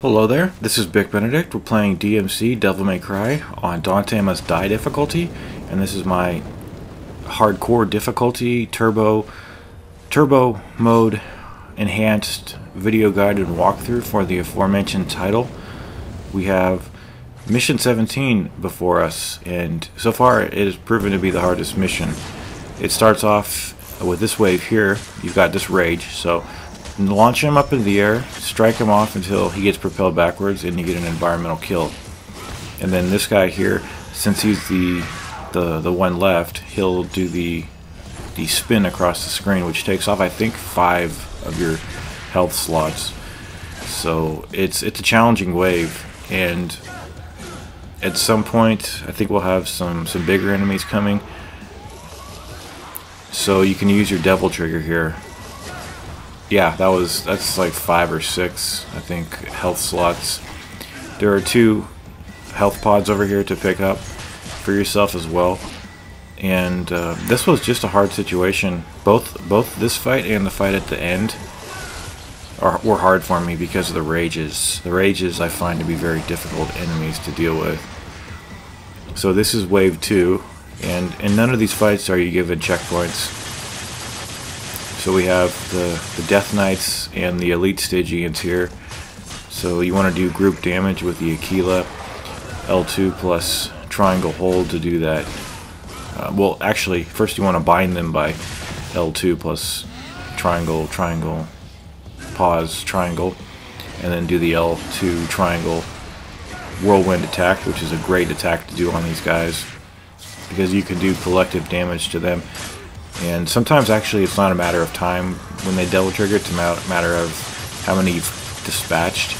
Hello there, this is Bic Benedict. We're playing DMC Devil May Cry on Dante Must Die difficulty, and this is my hardcore difficulty, turbo mode, enhanced video guided walkthrough for the aforementioned title. We have mission 17 before us, and so far it has proven to be the hardest mission. It starts off with this wave here. You've got this rage, so launch him up in the air, strike him off until he gets propelled backwards, and you get an environmental kill. And then this guy here, since he's the one left, he'll do the spin across the screen, which takes off I think 5 of your health slots. So it's a challenging wave, and at some point I think we'll have some bigger enemies coming. So you can use your devil trigger here. Yeah, that's like 5 or 6, I think, health slots. There are 2 health pods over here to pick up for yourself as well. And this was just a hard situation. Both this fight and the fight at the end were hard for me because of the rages. The rages I find to be very difficult enemies to deal with. So this is wave 2, and in none of these fights are you given checkpoints. So we have the Death Knights and the Elite Stygians here. So you want to do group damage with the Aquila, L2 plus triangle hold to do that. Well, actually, first you want to bind them by L2 plus triangle, triangle, pause, triangle, and then do the L2 triangle whirlwind attack, which is a great attack to do on these guys because you can do collective damage to them. And sometimes actually it's not a matter of time when they double trigger, it's a matter of how many you've dispatched.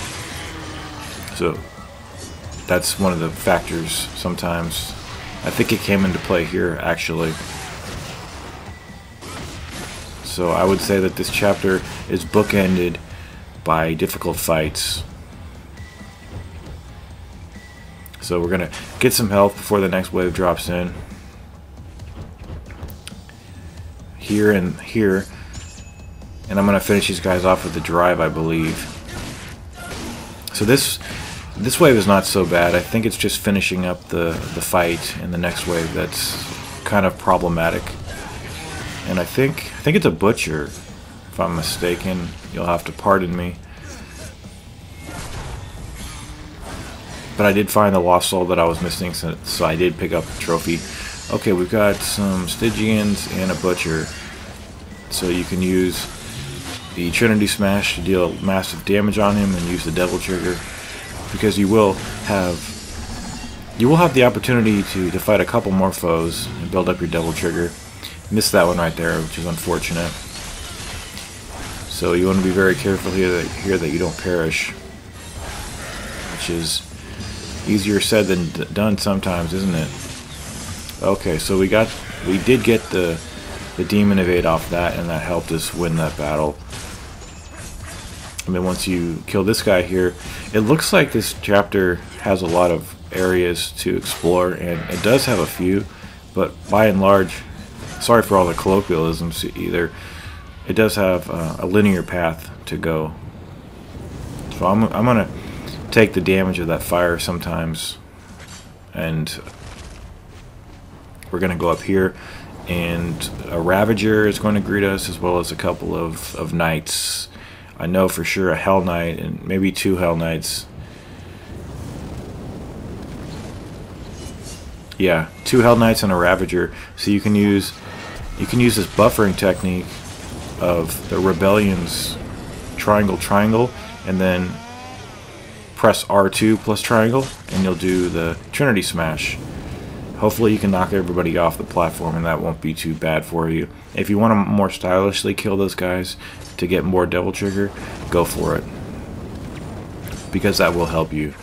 So that's one of the factors sometimes. I think it came into play here actually. So I would say that this chapter is bookended by difficult fights. So we're gonna get some health before the next wave drops in. Here and here, and I'm gonna finish these guys off with the drive, I believe. So this wave is not so bad. I think it's just finishing up the fight in the next wave that's kind of problematic. And I think it's a butcher, if I'm mistaken. You'll have to pardon me. But I did find the lost soul that I was missing, so I did pick up the trophy. Okay, we've got some Stygians and a butcher. So you can use the Trinity Smash to deal massive damage on him, and use the devil trigger, because you will have the opportunity to fight a couple more foes and build up your devil trigger. Missed that one right there, which is unfortunate. So you want to be very careful here that you don't perish, which is easier said than done sometimes, isn't it? Okay, so we did get the demon evade off that, and that helped us win that battle. And then once you kill this guy here, it looks like this chapter has a lot of areas to explore, and it does have a few, but by and large, sorry for all the colloquialisms either, it does have a linear path to go. So I'm gonna take the damage of that fire sometimes, and we're going to go up here, and a Ravager is going to greet us, as well as a couple of Knights. I know for sure a Hell Knight and maybe 2 Hell Knights. Yeah, 2 Hell Knights and a Ravager. So you can use this buffering technique of the Rebellion's triangle, and then press R2 plus triangle, and you'll do the Trinity Smash. Hopefully you can knock everybody off the platform, and that won't be too bad for you. If you want to more stylishly kill those guys to get more devil trigger, go for it, because that will help you.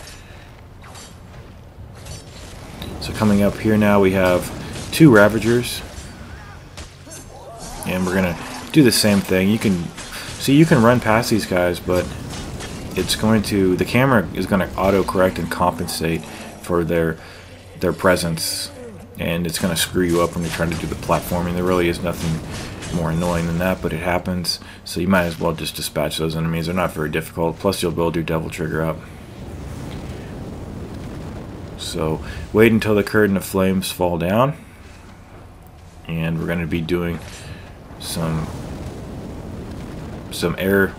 So coming up here now, we have 2 Ravagers, and we're gonna do the same thing. You can run past these guys, but the camera is going to auto-correct and compensate for their presence, and it's going to screw you up when you're trying to do the platforming. There really is nothing more annoying than that, but it happens. So you might as well just dispatch those enemies. They're not very difficult. Plus you'll build your devil trigger up. So wait until the curtain of flames fall down, and we're going to be doing some air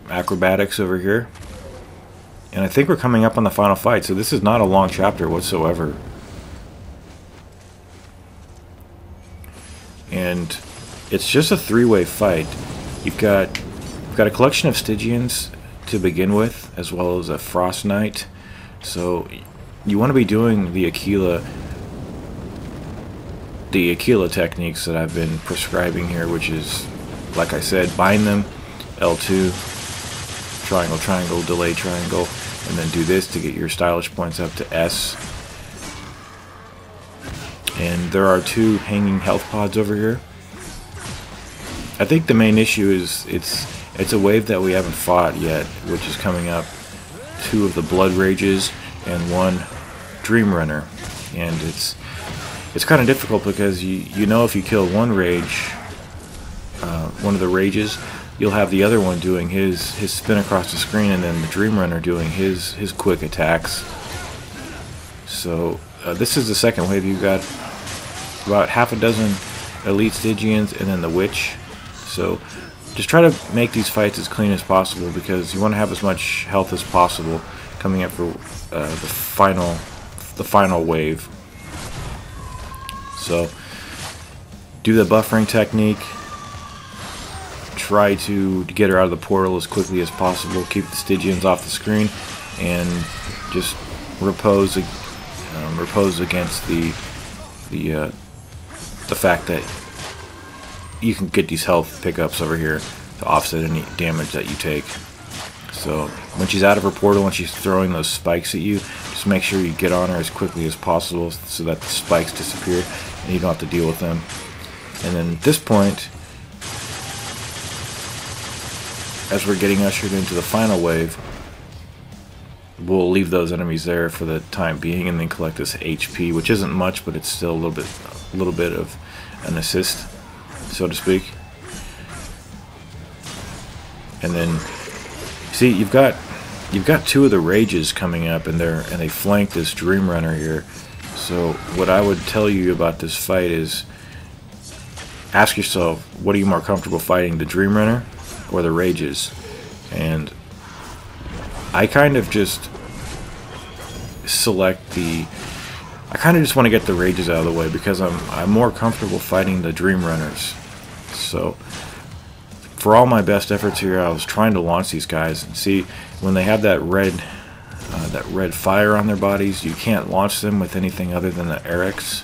acrobatics over here. And I think we're coming up on the final fight, so this is not a long chapter whatsoever. And it's just a three-way fight. You've got a collection of Stygians to begin with, as well as a Frost Knight. So you want to be doing the Aquila techniques that I've been prescribing here, which is, like I said, bind them, L2, triangle, triangle, delay, triangle, and then do this to get your stylish points up to S. And there are 2 hanging health pods over here. I think the main issue is it's a wave that we haven't fought yet, which is coming up. 2 of the Blood Rages and 1 Dream Runner. And it's kind of difficult because you know if you kill one rage, one of the rages, you'll have the other one doing his spin across the screen, and then the Dream Runner doing his quick attacks. So this is the second wave. You've got about half a dozen elite Stygians and then the Witch. So just try to make these fights as clean as possible, because you want to have as much health as possible coming up for the final wave. So do the buffering technique. Try to get her out of the portal as quickly as possible. Keep the Stygians off the screen, and just repose against the fact that you can get these health pickups over here to offset any damage that you take. So when she's out of her portal and she's throwing those spikes at you, just make sure you get on her as quickly as possible so that the spikes disappear and you don't have to deal with them. And then at this point, as we're getting ushered into the final wave, we'll leave those enemies there for the time being and then collect this HP, which isn't much, but it's still a little bit of an assist, so to speak. And then see, you've got 2 of the rages coming up, and they flank this Dream Runner here. So what I would tell you about this fight is, ask yourself, what are you more comfortable fighting, the Dream Runner or the rages? And I kind of just I kind of just want to get the rages out of the way, because I'm more comfortable fighting the Dream Runners. So for all my best efforts here, I was trying to launch these guys, and see, when they have that red fire on their bodies, you can't launch them with anything other than the Erics,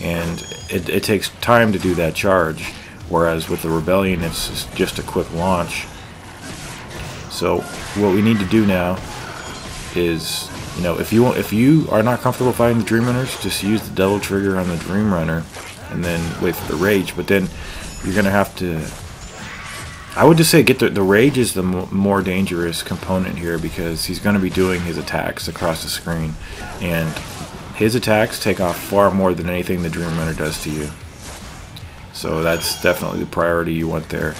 and it takes time to do that charge, whereas with the Rebellion it's just a quick launch. So what we need to do now is, if you are not comfortable fighting the Dream Runners, just use the double trigger on the Dream Runner and then wait for the rage. But then you're gonna have to, I would just say, get the rage is the more dangerous component here, because he's going to be doing his attacks across the screen, and his attacks take off far more than anything the Dream Runner does to you. So that's definitely the priority you want there.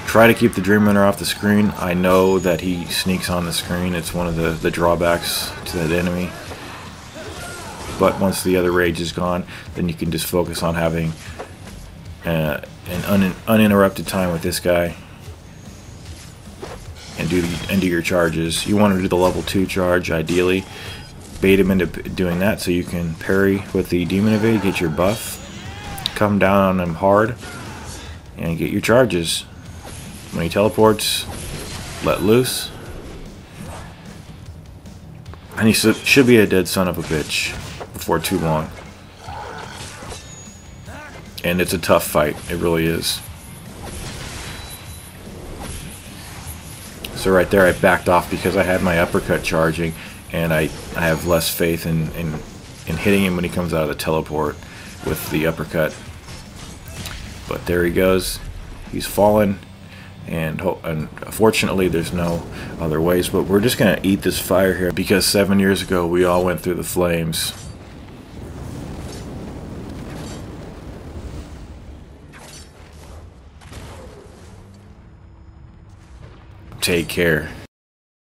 Try to keep the Dream Runner off the screen. I know that he sneaks on the screen. It's one of the drawbacks to that enemy. But once the other rage is gone, then you can just focus on having an uninterrupted time with this guy and do your charges. You want to do the level 2 charge, ideally. Bait him into doing that so you can parry with the Demon Evade, get your buff, come down on him hard, and get your charges. When he teleports, let loose, and he should be a dead son of a bitch before too long. And it's a tough fight, it really is. So right there I backed off because I had my uppercut charging, and I have less faith in hitting him when he comes out of the teleport with the uppercut. But there he goes, he's fallen. And unfortunately there's no other ways, but we're just gonna eat this fire here, because 7 years ago we all went through the flames. Take care.